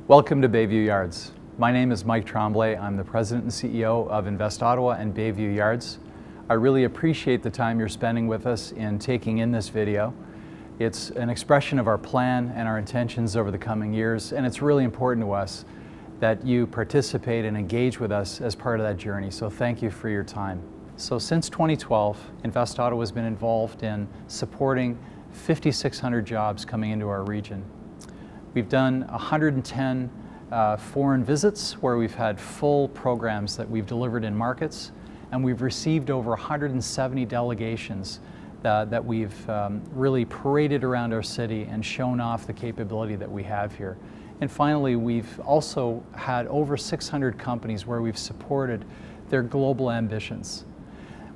Welcome to Bayview Yards. My name is Mike Tremblay. I'm the President and CEO of Invest Ottawa and Bayview Yards. I really appreciate the time you're spending with us in taking in this video. It's an expression of our plan and our intentions over the coming years, and it's really important to us that you participate and engage with us as part of that journey. So thank you for your time. So since 2012, Invest Ottawa has been involved in supporting 5,600 jobs coming into our region. We've done 110 foreign visits where we've had full programs that we've delivered in markets, and we've received over 170 delegations that we've really paraded around our city and shown off the capability that we have here. And finally, we've also had over 600 companies where we've supported their global ambitions.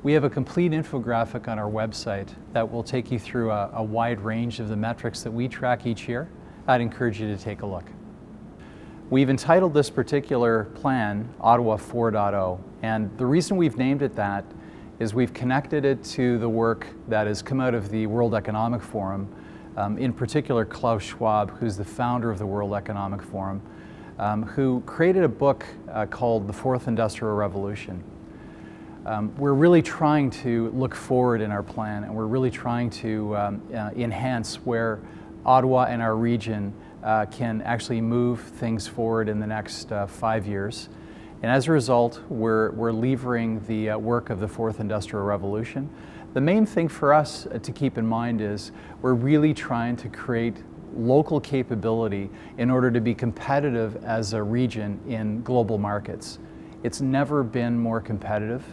We have a complete infographic on our website that will take you through a wide range of the metrics that we track each year. I'd encourage you to take a look. We've entitled this particular plan Ottawa 4.0, and the reason we've named it that is we've connected it to the work that has come out of the World Economic Forum, in particular Klaus Schwab, who's the founder of the World Economic Forum, who created a book called The Fourth Industrial Revolution. We're really trying to look forward in our plan, and we're really trying to enhance where Ottawa and our region can actually move things forward in the next 5 years. And as a result, we're levering the work of the Fourth Industrial Revolution. The main thing for us to keep in mind is we're really trying to create local capability in order to be competitive as a region in global markets. It's never been more competitive.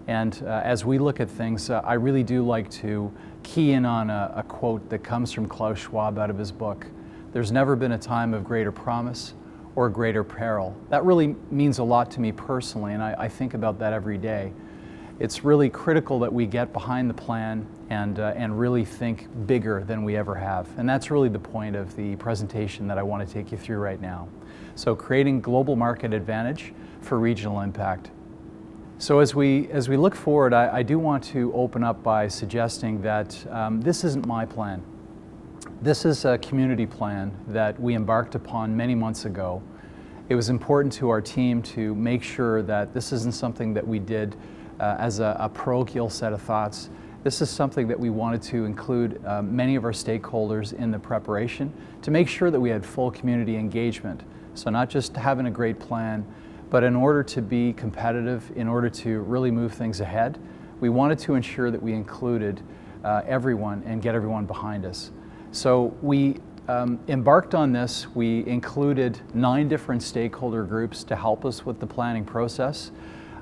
And as we look at things, I really do like to key in on a quote that comes from Klaus Schwab out of his book. There's never been a time of greater promise or greater peril. That really means a lot to me personally, and I think about that every day. It's really critical that we get behind the plan and really think bigger than we ever have. And that's really the point of the presentation that I want to take you through right now. So creating global market advantage for regional impact. So as we look forward, I do want to open up by suggesting that this isn't my plan. This is a community plan that we embarked upon many months ago. It was important to our team to make sure that this isn't something that we did as a parochial set of thoughts. This is something that we wanted to include many of our stakeholders in the preparation to make sure that we had full community engagement. So not just having a great plan, but in order to be competitive, in order to really move things ahead, we wanted to ensure that we included everyone and get everyone behind us. So we embarked on this. We included 9 different stakeholder groups to help us with the planning process.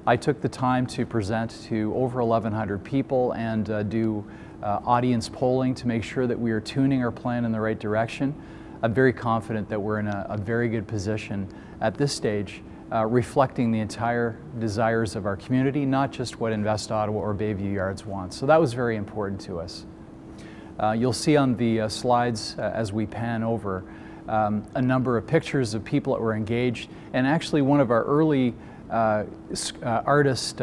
I took the time to present to over 1,100 people and do audience polling to make sure that we are tuning our plan in the right direction. I'm very confident that we're in a very good position at this stage, reflecting the entire desires of our community, not just what Invest Ottawa or Bayview Yards wants. So that was very important to us. You'll see on the slides as we pan over a number of pictures of people that were engaged, and actually one of our early artist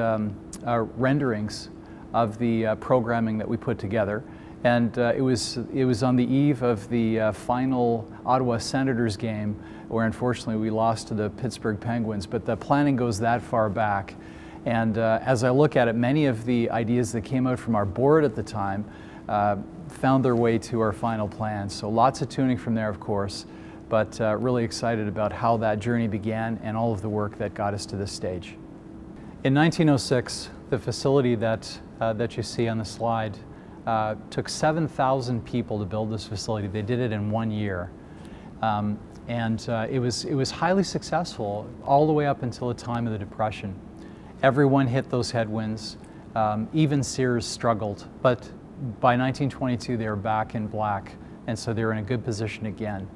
renderings of the programming that we put together. And it was on the eve of the final Ottawa Senators game, where unfortunately we lost to the Pittsburgh Penguins, but the planning goes that far back. And as I look at it, many of the ideas that came out from our board at the time found their way to our final plan. So lots of tuning from there, of course, but really excited about how that journey began and all of the work that got us to this stage. In 1906, the facility that you see on the slide took 7,000 people to build this facility. They did it in 1 year. It was highly successful all the way up until the time of the Depression. Everyone hit those headwinds. Even Sears struggled, but by 1922 they were back in black, and so they were in a good position again.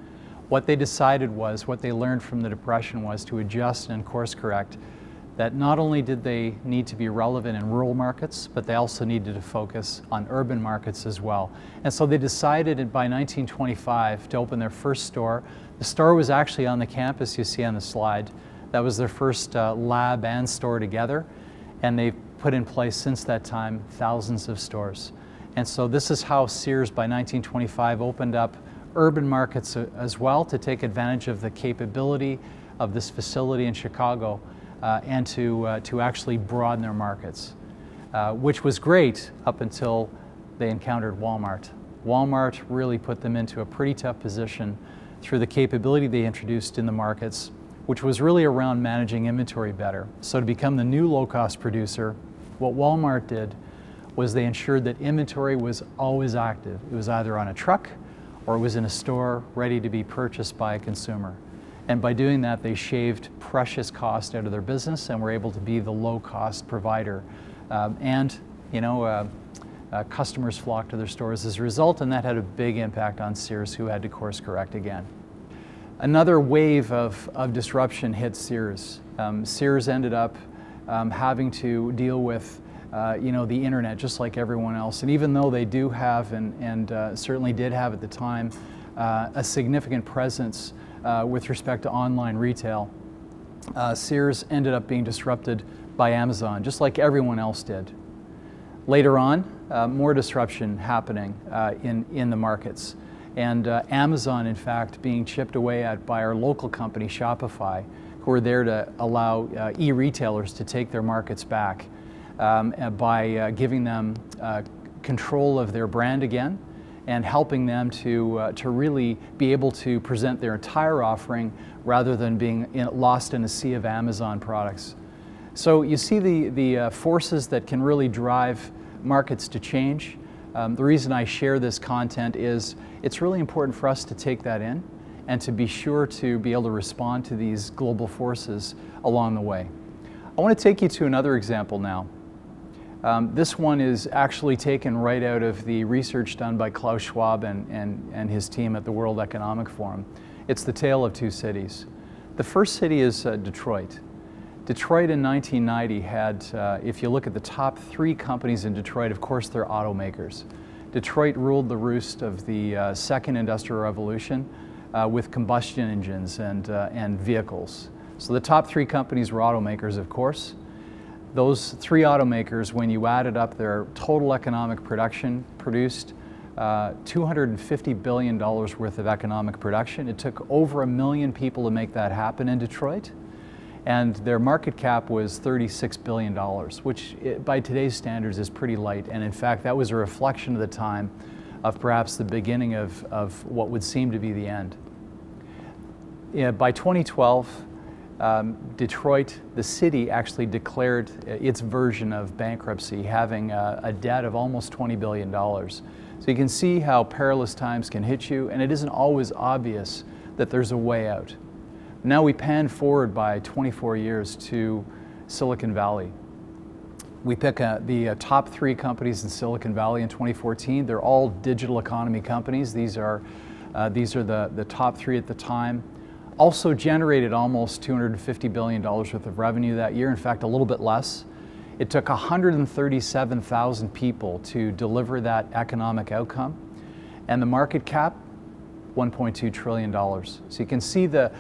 What they decided was, what they learned from the Depression was to adjust and course correct, that not only did they need to be relevant in rural markets, but they also needed to focus on urban markets as well. And so they decided by 1925 to open their first store. The store was actually on the campus you see on the slide. That was their first lab and store together, and they've put in place since that time thousands of stores. And so this is how Sears by 1925 opened up urban markets as well to take advantage of the capability of this facility in Chicago and to actually broaden their markets, which was great up until they encountered Walmart. Walmart really put them into a pretty tough position through the capability they introduced in the markets, which was really around managing inventory better. So to become the new low-cost producer, what Walmart did was they ensured that inventory was always active. It was either on a truck or it was in a store ready to be purchased by a consumer. And by doing that, they shaved precious cost out of their business and were able to be the low-cost provider. Customers flocked to their stores as a result, and that had a big impact on Sears, who had to course correct again. Another wave of disruption hit Sears. Sears ended up having to deal with the internet just like everyone else. And even though they do have, and certainly did have at the time, a significant presence with respect to online retail, Sears ended up being disrupted by Amazon, just like everyone else did. Later on, more disruption happening in the markets. And Amazon, in fact, being chipped away at by our local company, Shopify, who are there to allow e-retailers to take their markets back by giving them control of their brand again and helping them to really be able to present their entire offering rather than being lost in a sea of Amazon products. So you see the forces that can really drive markets to change. The reason I share this content is it's really important for us to take that in and to be sure to be able to respond to these global forces along the way. I want to take you to another example now. This one is actually taken right out of the research done by Klaus Schwab and his team at the World Economic Forum. It's the tale of two cities. The first city is Detroit. Detroit in 1990 had, if you look at the top 3 companies in Detroit, of course they're automakers. Detroit ruled the roost of the second industrial revolution with combustion engines and vehicles. So the top 3 companies were automakers, of course. Those 3 automakers, when you added up their total economic production, produced $250 billion worth of economic production. It took over 1 million people to make that happen in Detroit. And their market cap was $36 billion, which by today's standards is pretty light. And in fact, that was a reflection of the time of perhaps the beginning of what would seem to be the end. By 2012, Detroit, the city, actually declared its version of bankruptcy, having a debt of almost $20 billion. So you can see how perilous times can hit you, and it isn't always obvious that there's a way out. Now we pan forward by 24 years to Silicon Valley. We pick the top 3 companies in Silicon Valley in 2014. They're all digital economy companies. These are the top 3 at the time. Also generated almost $250 billion worth of revenue that year, in fact a little bit less. It took 137,000 people to deliver that economic outcome, and the market cap, $1.2 trillion. So you can see the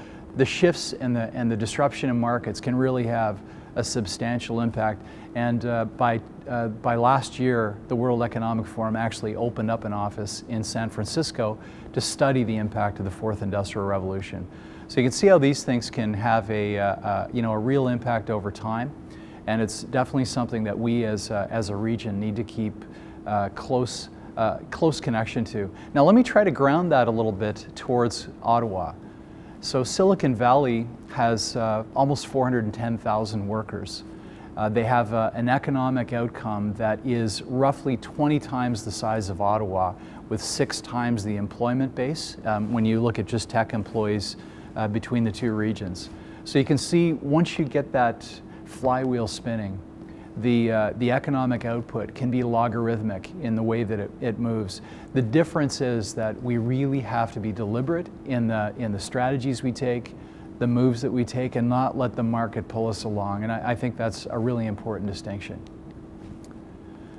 shifts and the disruption in markets can really have a substantial impact. And by last year, the World Economic Forum actually opened up an office in San Francisco to study the impact of the 4th Industrial Revolution. So you can see how these things can have a real impact over time, and it's definitely something that we as a region need to keep close connection to. Now let me try to ground that a little bit towards Ottawa. So Silicon Valley has almost 410,000 workers. They have an economic outcome that is roughly 20 times the size of Ottawa, with 6 times the employment base when you look at just tech employees between the 2 regions. So you can see once you get that flywheel spinning, the economic output can be logarithmic in the way that it moves. The difference is that we really have to be deliberate in the strategies we take, the moves that we take, and not let the market pull us along. And I think that's a really important distinction.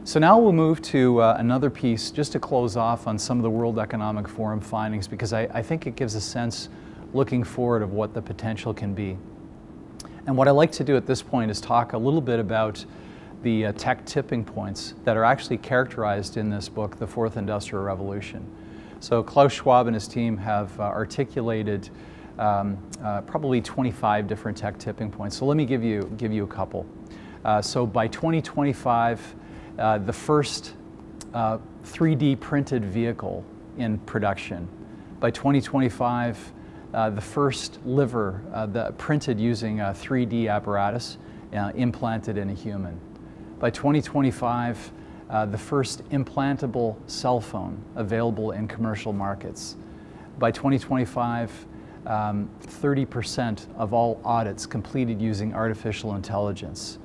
So now we'll move to another piece just to close off on some of the World Economic Forum findings, because I think it gives a sense looking forward of what the potential can be. And what I like to do at this point is talk a little bit about the tech tipping points that are actually characterized in this book, The 4th Industrial Revolution. So Klaus Schwab and his team have articulated probably 25 different tech tipping points. So let me give you a couple. So by 2025, the first 3D printed vehicle in production. By 2025, the first liver printed using a 3D apparatus implanted in a human. By 2025, the first implantable cell phone available in commercial markets. By 2025, 30% of all audits completed using artificial intelligence.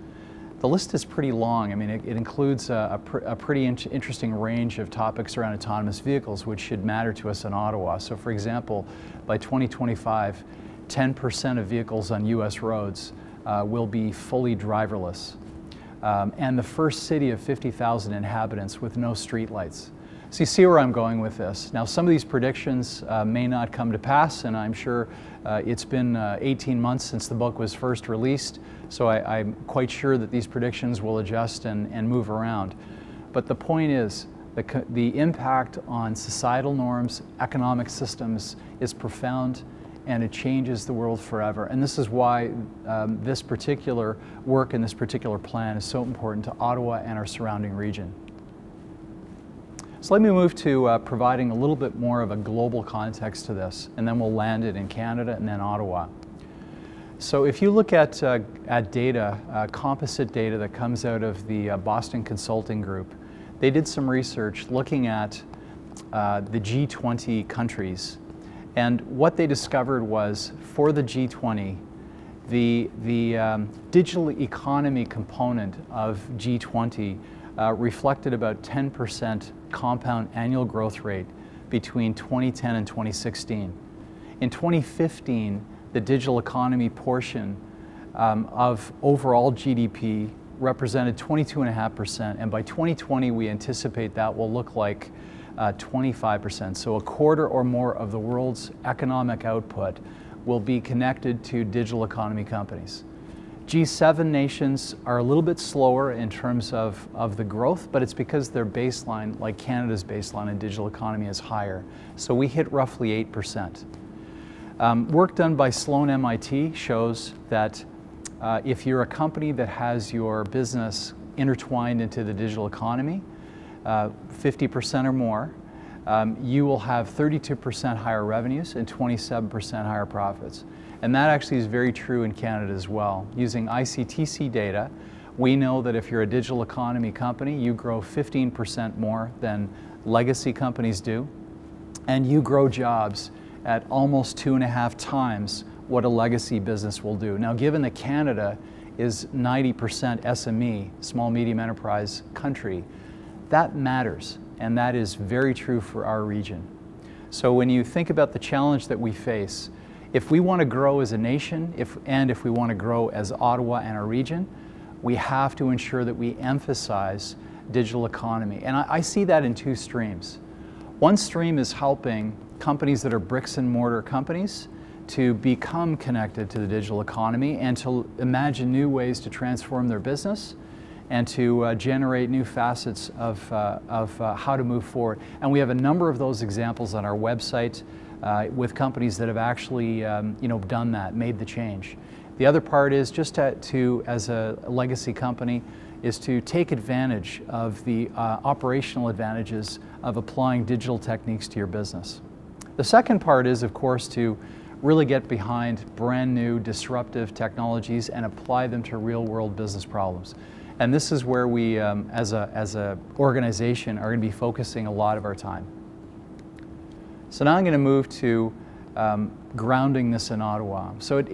The list is pretty long. I mean, it includes a pretty interesting range of topics around autonomous vehicles, which should matter to us in Ottawa. So for example, by 2025, 10% of vehicles on US roads will be fully driverless. And the first city of 50,000 inhabitants with no streetlights. So you see where I'm going with this. Now, some of these predictions may not come to pass, and I'm sure it's been 18 months since the book was first released, so I'm quite sure that these predictions will adjust and move around. But the point is, the impact on societal norms, economic systems is profound, and it changes the world forever. And this is why this particular work and this particular plan is so important to Ottawa and our surrounding region. So let me move to providing a little bit more of a global context to this, and then we'll land it in Canada and then Ottawa. So if you look at data, composite data that comes out of the Boston Consulting Group, they did some research looking at the G20 countries. And what they discovered was, for the G20, the digital economy component of G20 reflected about 10% compound annual growth rate between 2010 and 2016. In 2015, the digital economy portion of overall GDP represented 22.5%, and by 2020 we anticipate that will look like 25%. So a quarter or more of the world's economic output will be connected to digital economy companies. G7 nations are a little bit slower in terms of the growth, but it's because their baseline, like Canada's baseline in digital economy, is higher. So we hit roughly 8%. Work done by Sloan MIT shows that if you're a company that has your business intertwined into the digital economy, 50% or more, you will have 32% higher revenues and 27% higher profits. And that actually is very true in Canada as well. Using ICTC data, we know that if you're a digital economy company, you grow 15% more than legacy companies do, and you grow jobs at almost 2.5 times what a legacy business will do. Now, given that Canada is 90% SME, small medium enterprise country, that matters, and that is very true for our region. So when you think about the challenge that we face, if we want to grow as a nation, if we want to grow as Ottawa and our region, we have to ensure that we emphasize digital economy. And I see that in two streams. One stream is helping companies that are bricks and mortar companies to become connected to the digital economy and to imagine new ways to transform their business and to generate new facets of how to move forward. And we have a number of those examples on our website with companies that have actually done that, made the change. The other part is just as a legacy company, is to take advantage of the operational advantages of applying digital techniques to your business. The second part is, of course, to really get behind brand new disruptive technologies and apply them to real world business problems. And this is where we, as a organization, are going to be focusing a lot of our time. So now I'm going to move to grounding this in Ottawa. So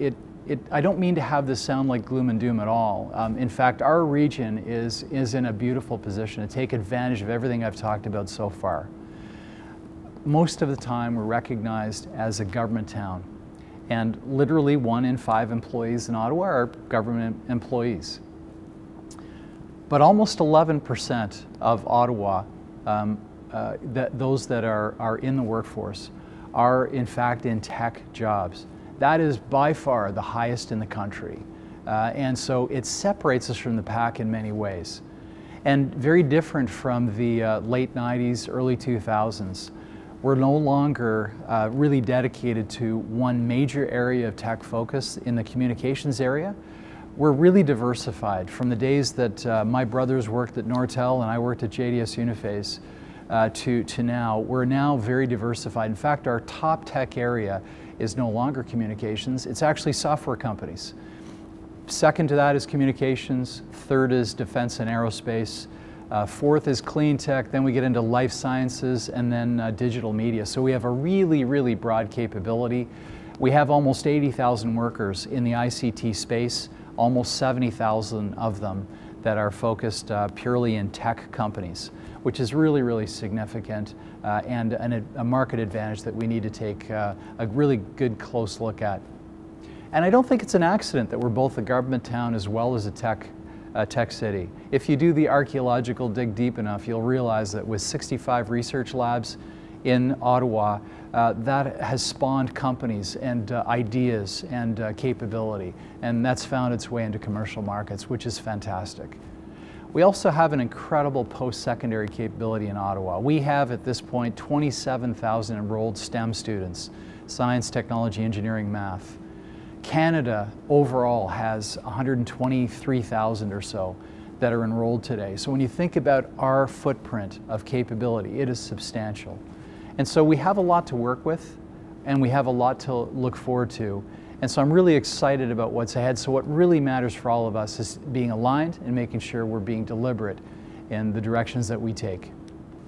I don't mean to have this sound like gloom and doom at all. In fact, our region is in a beautiful position to take advantage of everything I've talked about so far. Most of the time, we're recognized as a government town. And literally 1 in 5 employees in Ottawa are government employees. But almost 11% of Ottawa, those that are in the workforce, are in fact in tech jobs. That is by far the highest in the country. And so it separates us from the pack in many ways. And very different from the late 90s, early 2000s, We're no longer really dedicated to one major area of tech focus in the communications area. We're really diversified. From the days that my brothers worked at Nortel and I worked at JDS Uniphase to now, we're now very diversified. In fact, our top tech area is no longer communications, it's actually software companies. Second to that is communications, third is defense and aerospace, fourth is clean tech, then we get into life sciences, and then digital media. So we have a really, really broad capability. We have almost 80,000 workers in the ICT space, almost 70,000 of them that are focused purely in tech companies, which is really, really significant and a market advantage that we need to take a really good close look at. And I don't think it's an accident that we're both a government town as well as a tech city. If you do the archaeological dig deep enough, you'll realize that with 65 research labs in Ottawa, that has spawned companies and ideas and capability, and that's found its way into commercial markets, which is fantastic. We also have an incredible post-secondary capability in Ottawa. We have at this point 27,000 enrolled STEM students, science, technology, engineering, math. Canada overall has 123,000 or so that are enrolled today. So when you think about our footprint of capability, it is substantial. And so we have a lot to work with, and we have a lot to look forward to. And so I'm really excited about what's ahead. So what really matters for all of us is being aligned and making sure we're being deliberate in the directions that we take.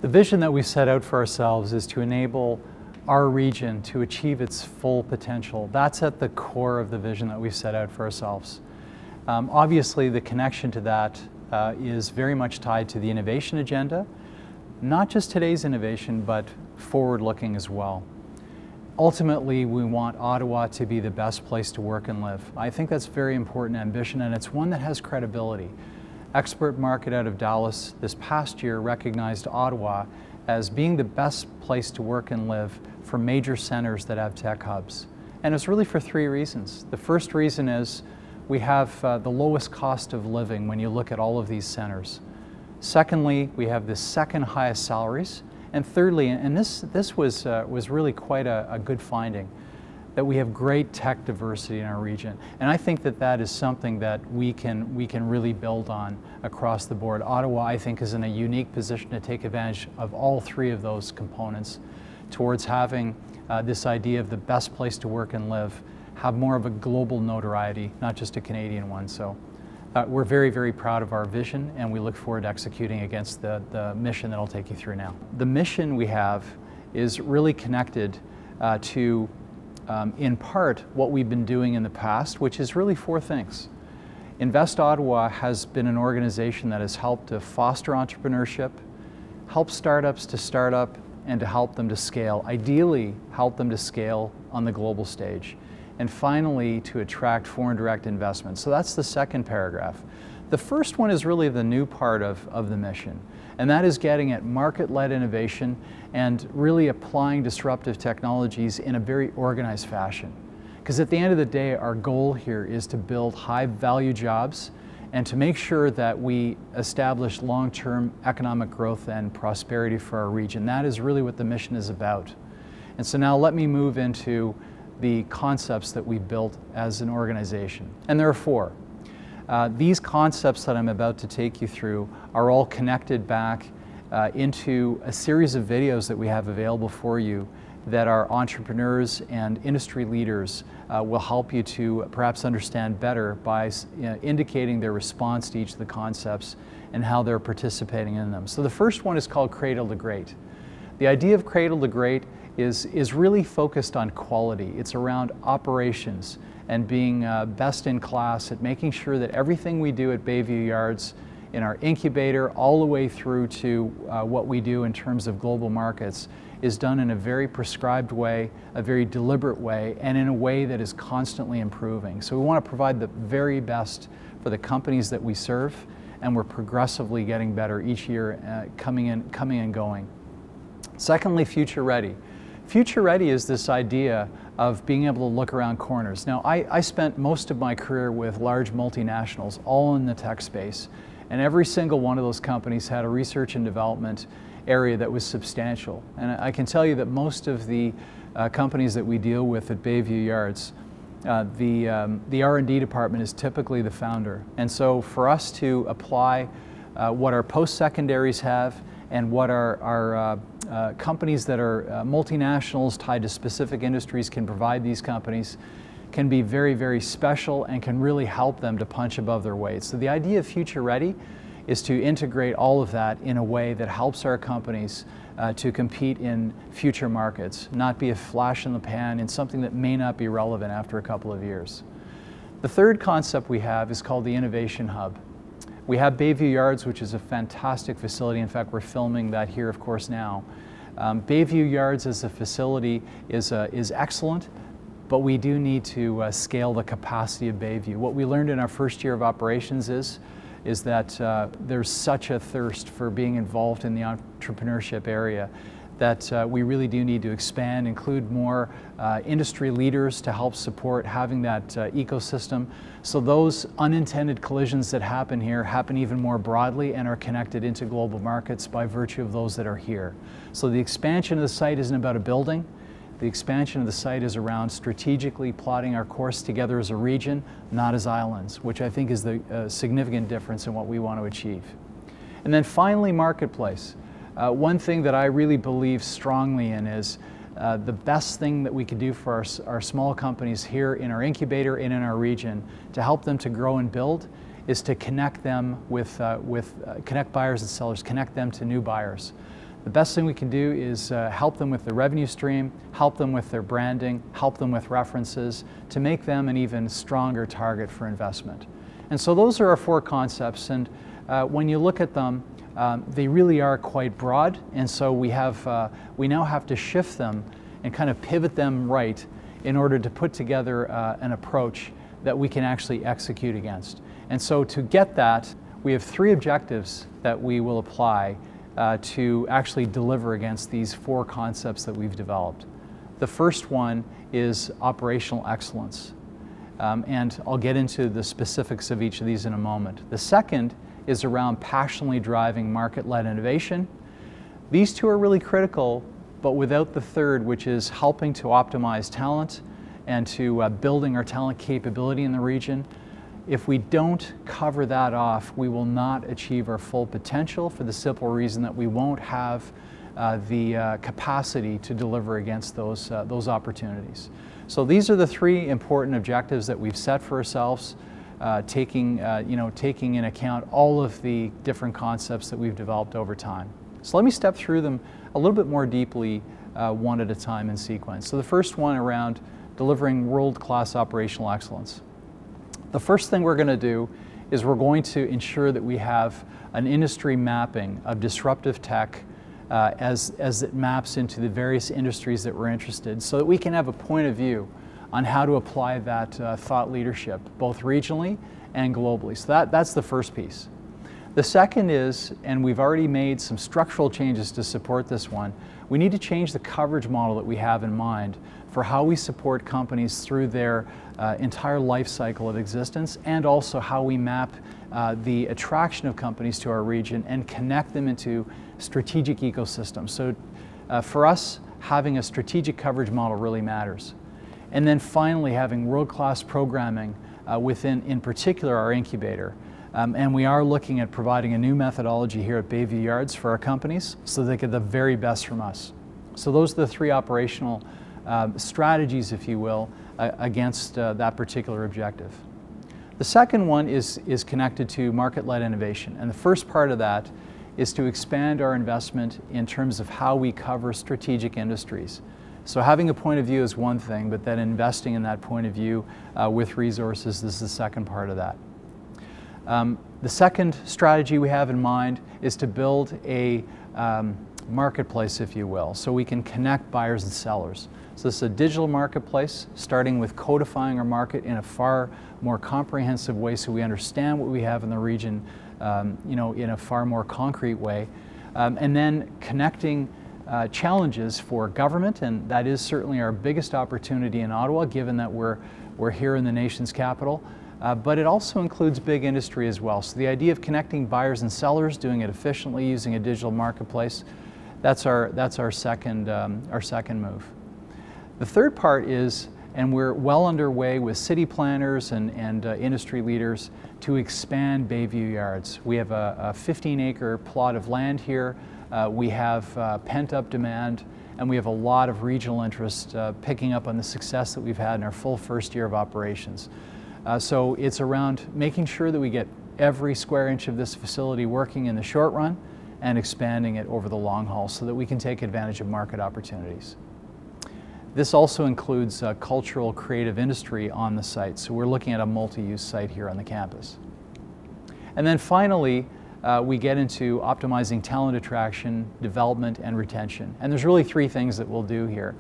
The vision that we've set out for ourselves is to enable our region to achieve its full potential. That's at the core of the vision that we've set out for ourselves. Obviously, the connection to that is very much tied to the innovation agenda, not just today's innovation, but forward-looking as well. Ultimately, we want Ottawa to be the best place to work and live. I think that's a very important ambition, and it's one that has credibility. Expert Market out of Dallas this past year recognized Ottawa as being the best place to work and live for major centers that have tech hubs. And it's really for three reasons. The first reason is we have the lowest cost of living when you look at all of these centers. Secondly, we have the second highest salaries. And thirdly, and this was really quite a good finding, that we have great tech diversity in our region. And I think that that is something that we can really build on across the board. Ottawa, I think, is in a unique position to take advantage of all three of those components towards having this idea of the best place to work and live, have more of a global notoriety, not just a Canadian one. So we're very, very proud of our vision, and we look forward to executing against the mission that I'll take you through now. The mission we have is really connected to in part what we've been doing in the past, which is really four things. Invest Ottawa has been an organization that has helped to foster entrepreneurship, help startups to start up, and to help them to scale. Ideally, help them to scale on the global stage. And finally, to attract foreign direct investment. So that's the second paragraph. The first one is really the new part of the mission, and that is getting at market-led innovation and really applying disruptive technologies in a very organized fashion. Because at the end of the day, our goal here is to build high-value jobs and to make sure that we establish long-term economic growth and prosperity for our region. That is really what the mission is about. And so now let me move into the concepts that we built as an organization. And there are four. These concepts that I'm about to take you through are all connected back into a series of videos that we have available for you that our entrepreneurs and industry leaders will help you to perhaps understand better by indicating their response to each of the concepts and how they're participating in them. So the first one is called Cradle to Great. The idea of Cradle to Great is really focused on quality. It's around operations and being best in class at making sure that everything we do at Bayview Yards in our incubator all the way through to what we do in terms of global markets is done in a very prescribed way, a very deliberate way, and in a way that is constantly improving. So we want to provide the very best for the companies that we serve, and we're progressively getting better each year, coming and going. Secondly, future ready. Future ready is this idea of being able to look around corners. Now, I spent most of my career with large multinationals, all in the tech space, and every single one of those companies had a research and development area that was substantial. And I can tell you that most of the companies that we deal with at Bayview Yards, the R&D department is typically the founder. And so for us to apply what our post-secondaries have and what our companies that are multinationals tied to specific industries can provide these companies can be very, very special and can really help them to punch above their weight. So the idea of Future Ready is to integrate all of that in a way that helps our companies to compete in future markets, not be a flash in the pan in something that may not be relevant after a couple of years. The third concept we have is called the Innovation Hub. We have Bayview Yards, which is a fantastic facility. In fact, we're filming that here, of course, now. Bayview Yards as a facility is excellent, but we do need to scale the capacity of Bayview. What we learned in our first year of operations is that there's such a thirst for being involved in the entrepreneurship area that we really do need to expand, include more industry leaders to help support having that ecosystem. So those unintended collisions that happen here happen even more broadly and are connected into global markets by virtue of those that are here. So the expansion of the site isn't about a building. The expansion of the site is around strategically plotting our course together as a region, not as islands, which I think is the significant difference in what we want to achieve. And then finally, marketplace. One thing that I really believe strongly in is the best thing that we could do for our small companies here in our incubator and in our region to help them to grow and build is to connect them connect buyers and sellers, connect them to new buyers. The best thing we can do is help them with the revenue stream, help them with their branding, help them with references to make them an even stronger target for investment. And so those are our four concepts, and when you look at them, they really are quite broad, and so we now have to shift them and kind of pivot them right in order to put together an approach that we can actually execute against. And so to get that, we have three objectives that we will apply to actually deliver against these four concepts that we've developed. The first one is operational excellence, and I'll get into the specifics of each of these in a moment. The second is around passionately driving market-led innovation. These two are really critical, but without the third, which is helping to optimize talent and to building our talent capability in the region, if we don't cover that off, we will not achieve our full potential for the simple reason that we won't have the capacity to deliver against those opportunities. So these are the three important objectives that we've set for ourselves, taking in account all of the different concepts that we've developed over time. So let me step through them a little bit more deeply, one at a time in sequence. So the first one around delivering world-class operational excellence. The first thing we're going to do is we're going to ensure that we have an industry mapping of disruptive tech as it maps into the various industries that we're interested in, so that we can have a point of view on how to apply that thought leadership, both regionally and globally. So that's the first piece. The second is, and we've already made some structural changes to support this one, we need to change the coverage model that we have in mind for how we support companies through their entire life cycle of existence, and also how we map the attraction of companies to our region and connect them into strategic ecosystems. So for us, having a strategic coverage model really matters. And then finally, having world-class programming within, in particular, our incubator. And we are looking at providing a new methodology here at Bayview Yards for our companies so they get the very best from us. So those are the three operational strategies, if you will, against that particular objective. The second one is connected to market-led innovation. And the first part of that is to expand our investment in terms of how we cover strategic industries. So having a point of view is one thing, but then investing in that point of view with resources is the second part of that. The second strategy we have in mind is to build a marketplace, if you will, so we can connect buyers and sellers. So this is a digital marketplace, starting with codifying our market in a far more comprehensive way so we understand what we have in the region in a far more concrete way, and then connecting challenges for government, and that is certainly our biggest opportunity in Ottawa, given that we're here in the nation's capital. But it also includes big industry as well. So the idea of connecting buyers and sellers, doing it efficiently using a digital marketplace, That's our second move. The third part is, and we're well underway with city planners and industry leaders to expand Bayview Yards. We have a 15-acre plot of land here. We have pent-up demand, and we have a lot of regional interest picking up on the success that we've had in our full first year of operations. So it's around making sure that we get every square inch of this facility working in the short run and expanding it over the long haul so that we can take advantage of market opportunities. This also includes cultural creative industry on the site, so we're looking at a multi-use site here on the campus. And then finally, we get into optimizing talent attraction, development, and retention. And there's really three things that we'll do here.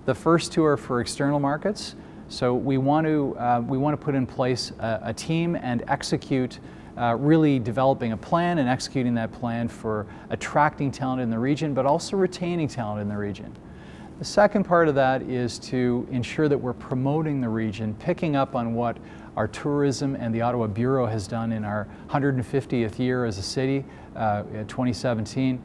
The first two are for external markets. So we want to put in place a team and execute, really developing a plan and executing that plan for attracting talent in the region, but also retaining talent in the region. The second part of that is to ensure that we're promoting the region, picking up on what our tourism and the Ottawa Bureau has done in our 150th year as a city, 2017,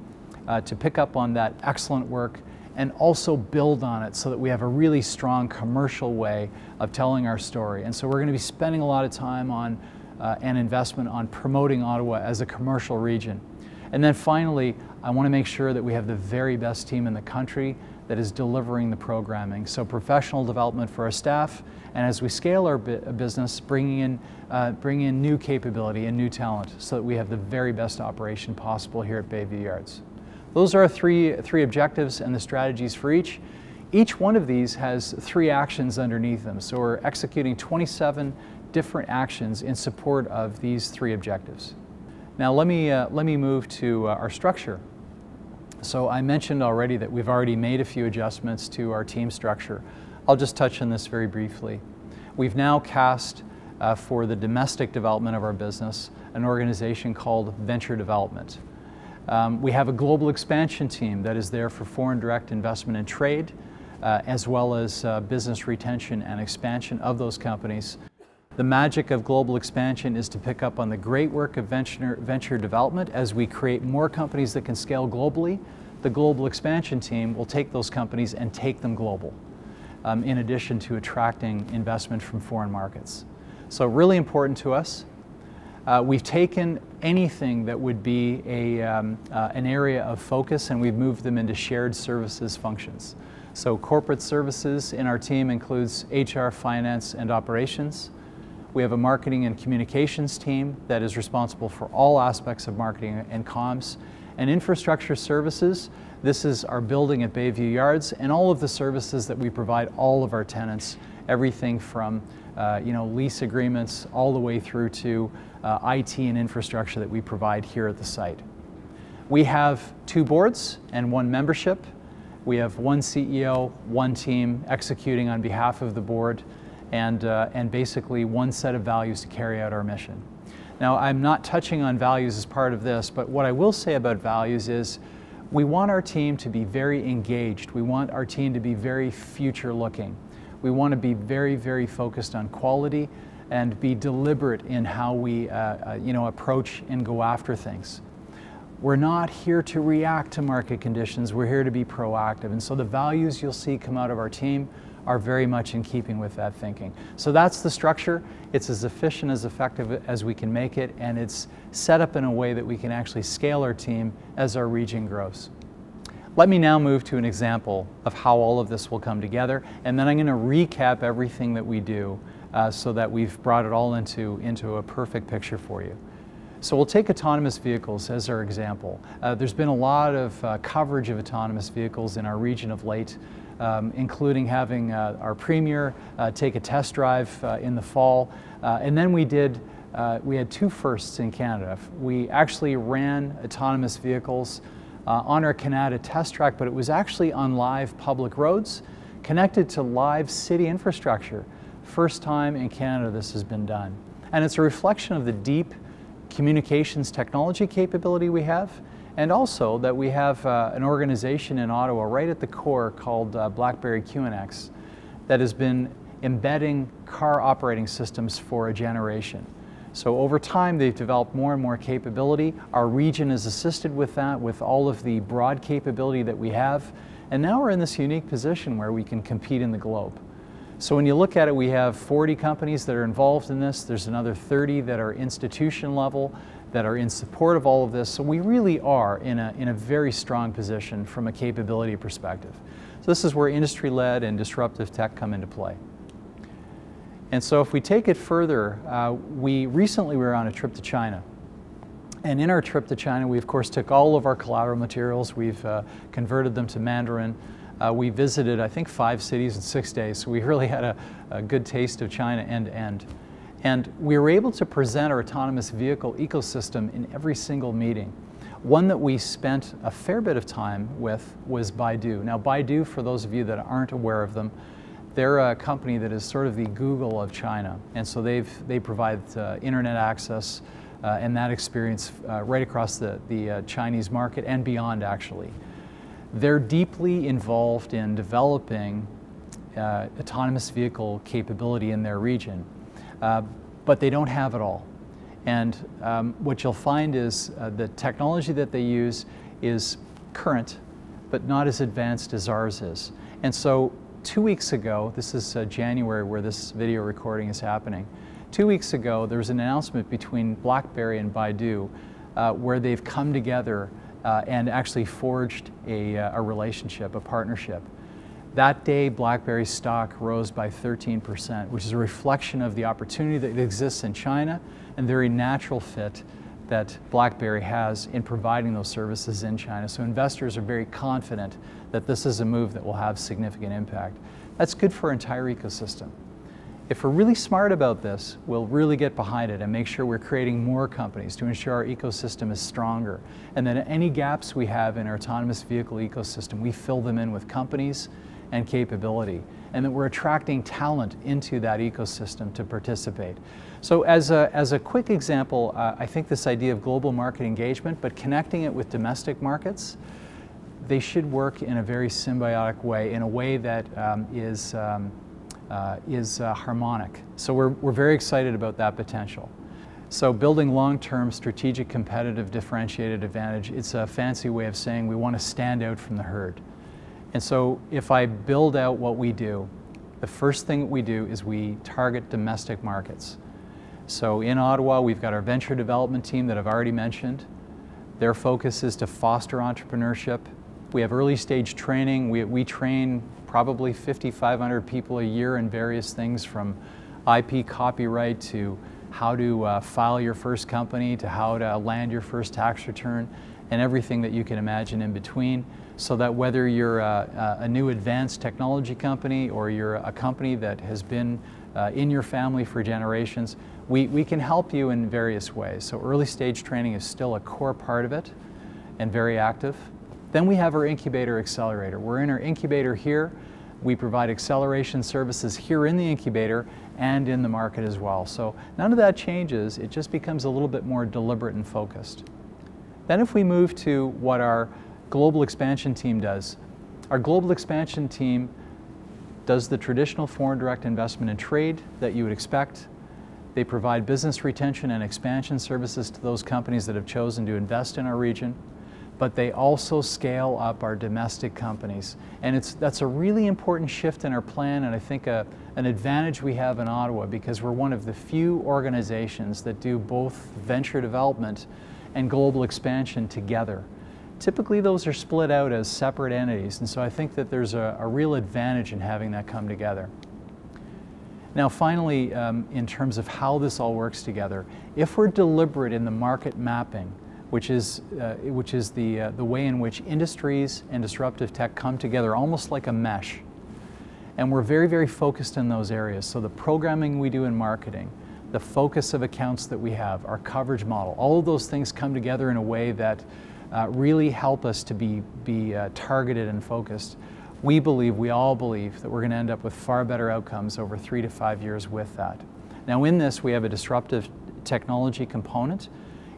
to pick up on that excellent work and also build on it so that we have a really strong commercial way of telling our story. And so we're going to be spending a lot of time on and investment on promoting Ottawa as a commercial region. And then finally, I want to make sure that we have the very best team in the country that is delivering the programming. So professional development for our staff, and as we scale our business, bringing in new capability and new talent so that we have the very best operation possible here at Bayview Yards. Those are our three objectives and the strategies for each. Each one of these has 3 actions underneath them. So we're executing 27 different actions in support of these 3 objectives. Now let me move to our structure. So I mentioned already that we've already made a few adjustments to our team structure. I'll just touch on this very briefly. We've now cast for the domestic development of our business an organization called Venture Development. We have a global expansion team that is there for foreign direct investment and trade, as well as business retention and expansion of those companies. The magic of global expansion is to pick up on the great work of venture development. As we create more companies that can scale globally, the global expansion team will take those companies and take them global, in addition to attracting investment from foreign markets. So really important to us. We've taken anything that would be an area of focus and we've moved them into shared services functions. So corporate services in our team includes HR, finance, and operations. We have a marketing and communications team that is responsible for all aspects of marketing and comms. And infrastructure services, this is our building at Bayview Yards and all of the services that we provide all of our tenants, everything from lease agreements all the way through to IT and infrastructure that we provide here at the site. We have 2 boards and 1 membership. We have 1 CEO, 1 team executing on behalf of the board, and basically 1 set of values to carry out our mission. Now, I'm not touching on values as part of this, but what I will say about values is we want our team to be very engaged. We want our team to be very future-looking. We want to be very, very focused on quality and be deliberate in how we approach and go after things. We're not here to react to market conditions, we're here to be proactive. And so the values you'll see come out of our team are very much in keeping with that thinking. So that's the structure. It's as efficient, as effective as we can make it, and it's set up in a way that we can actually scale our team as our region grows. Let me now move to an example of how all of this will come together, and then I'm going to recap everything that we do so that we've brought it all into a perfect picture for you. So we'll take autonomous vehicles as our example. There's been a lot of coverage of autonomous vehicles in our region of late, including having our Premier take a test drive in the fall. And then we had 2 firsts in Canada. We actually ran autonomous vehicles on our Canada test track, but it was actually on live public roads, connected to live city infrastructure. First time in Canada this has been done. And it's a reflection of the deep communications technology capability we have, and also that we have an organization in Ottawa right at the core called BlackBerry QNX that has been embedding car operating systems for a generation. So over time, they've developed more and more capability. Our region is assisted with that, with all of the broad capability that we have. And now we're in this unique position where we can compete in the globe. So when you look at it, we have 40 companies that are involved in this. There's another 30 that are institution level, that are in support of all of this. So we really are in a very strong position from a capability perspective. So this is where industry-led and disruptive tech come into play. And so if we take it further, we recently were on a trip to China. And in our trip to China, we of course took all of our collateral materials, we've converted them to Mandarin. We visited, I think, 5 cities in 6 days, so we really had a good taste of China end to end. And we were able to present our autonomous vehicle ecosystem in every single meeting. One that we spent a fair bit of time with was Baidu. Now Baidu, for those of you that aren't aware of them, they're a company that is sort of the Google of China, and so they provide internet access and that experience right across the Chinese market and beyond, actually. They're deeply involved in developing autonomous vehicle capability in their region, but they don't have it all. And what you'll find is the technology that they use is current, but not as advanced as ours is. And so 2 weeks ago, this is January where this video recording is happening, 2 weeks ago there was an announcement between BlackBerry and Baidu where they've come together and actually forged a relationship, a partnership. That day, BlackBerry's stock rose by 13%, which is a reflection of the opportunity that exists in China and the very natural fit that BlackBerry has in providing those services in China. So investors are very confident that this is a move that will have significant impact. That's good for our entire ecosystem. If we're really smart about this, we'll really get behind it and make sure we're creating more companies to ensure our ecosystem is stronger. And then any gaps we have in our autonomous vehicle ecosystem, we fill them in with companies and capability, and that we're attracting talent into that ecosystem to participate. So as a quick example, I think this idea of global market engagement, but connecting it with domestic markets, they should work in a very symbiotic way, in a way that is harmonic. So we're very excited about that potential. So building long-term strategic competitive differentiated advantage, it's a fancy way of saying we want to stand out from the herd. And so if I build out what we do, the first thing that we do is we target domestic markets. So in Ottawa, we've got our venture development team that I've already mentioned. Their focus is to foster entrepreneurship. We have early stage training. We train probably 5,500 people a year in various things, from IP copyright to how to file your first company, to how to land your first tax return, and everything that you can imagine in between, so that whether you're a new advanced technology company or you're a company that has been in your family for generations, we can help you in various ways. So early stage training is still a core part of it and very active. Then we have our incubator accelerator. We're in our incubator here. We provide acceleration services here in the incubator and in the market as well. So none of that changes, it just becomes a little bit more deliberate and focused. Then if we move to what our global expansion team does, our global expansion team does the traditional foreign direct investment and trade that you would expect. They provide business retention and expansion services to those companies that have chosen to invest in our region, but they also scale up our domestic companies. And that's a really important shift in our plan, and I think an advantage we have in Ottawa, because we're one of the few organizations that do both venture development and global expansion together. Typically those are split out as separate entities, and so I think that there's a real advantage in having that come together. Now finally, in terms of how this all works together, if we're deliberate in the market mapping, which is the way in which industries and disruptive tech come together almost like a mesh, and we're very, very focused in those areas. So the programming we do in marketing, the focus of accounts that we have, our coverage model, all of those things come together in a way that really help us to be targeted and focused. We all believe that we're going to end up with far better outcomes over 3 to 5 years with that. Now in this, we have a disruptive technology component.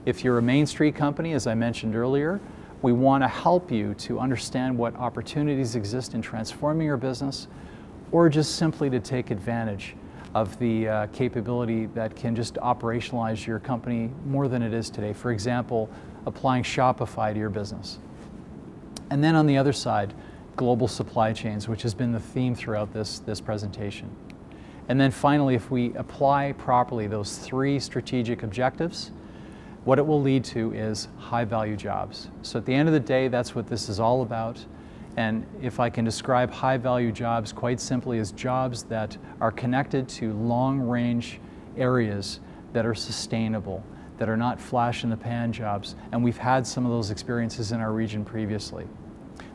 If you're a Main Street company, as I mentioned earlier, we want to help you to understand what opportunities exist in transforming your business, or just simply to take advantage of the capability that can just operationalize your company more than it is today. For example, applying Shopify to your business. And then on the other side, global supply chains, which has been the theme throughout this presentation. And then finally, if we apply properly those three strategic objectives, what it will lead to is high-value jobs. So at the end of the day, that's what this is all about. And if I can describe high-value jobs quite simply as jobs that are connected to long-range areas that are sustainable, that are not flash-in-the-pan jobs. And we've had some of those experiences in our region previously.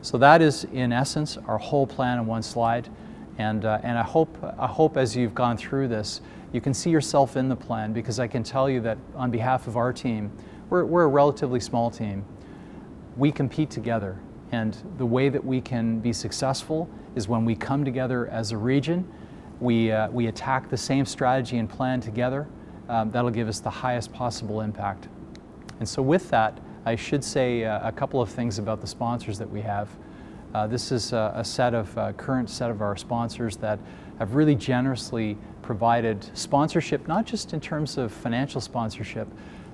So that is, in essence, our whole plan in one slide. And I hope as you've gone through this, you can see yourself in the plan, because I can tell you that on behalf of our team, we're a relatively small team. We compete together, and the way that we can be successful is when we come together as a region, we attack the same strategy and plan together. That'll give us the highest possible impact. And so with that, I should say a couple of things about the sponsors that we have. This is a current set of our sponsors that have really generously provided sponsorship, not just in terms of financial sponsorship.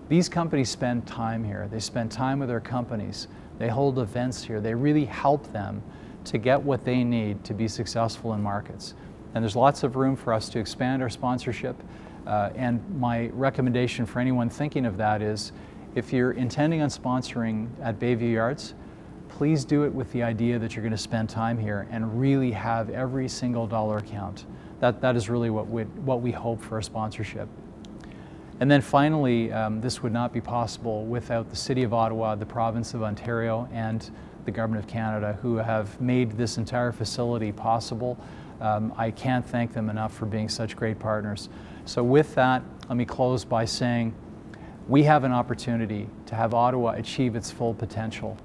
These companies spend time here. They spend time with their companies. They hold events here. They really help them to get what they need to be successful in markets. And there's lots of room for us to expand our sponsorship. And my recommendation for anyone thinking of that is, if you're intending on sponsoring at Bayview Yards, please do it with the idea that you're going to spend time here and really have every single dollar count. That is really what we hope for a sponsorship. And then finally, this would not be possible without the City of Ottawa, the Province of Ontario, and the Government of Canada, who have made this entire facility possible. I can't thank them enough for being such great partners. So with that, let me close by saying we have an opportunity to have Ottawa achieve its full potential.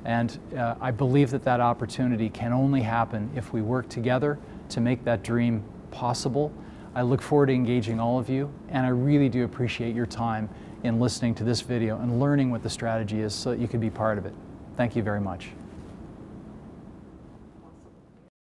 And I believe that that opportunity can only happen if we work together to make that dream possible. I look forward to engaging all of you, and I really do appreciate your time in listening to this video and learning what the strategy is so that you can be part of it. Thank you very much.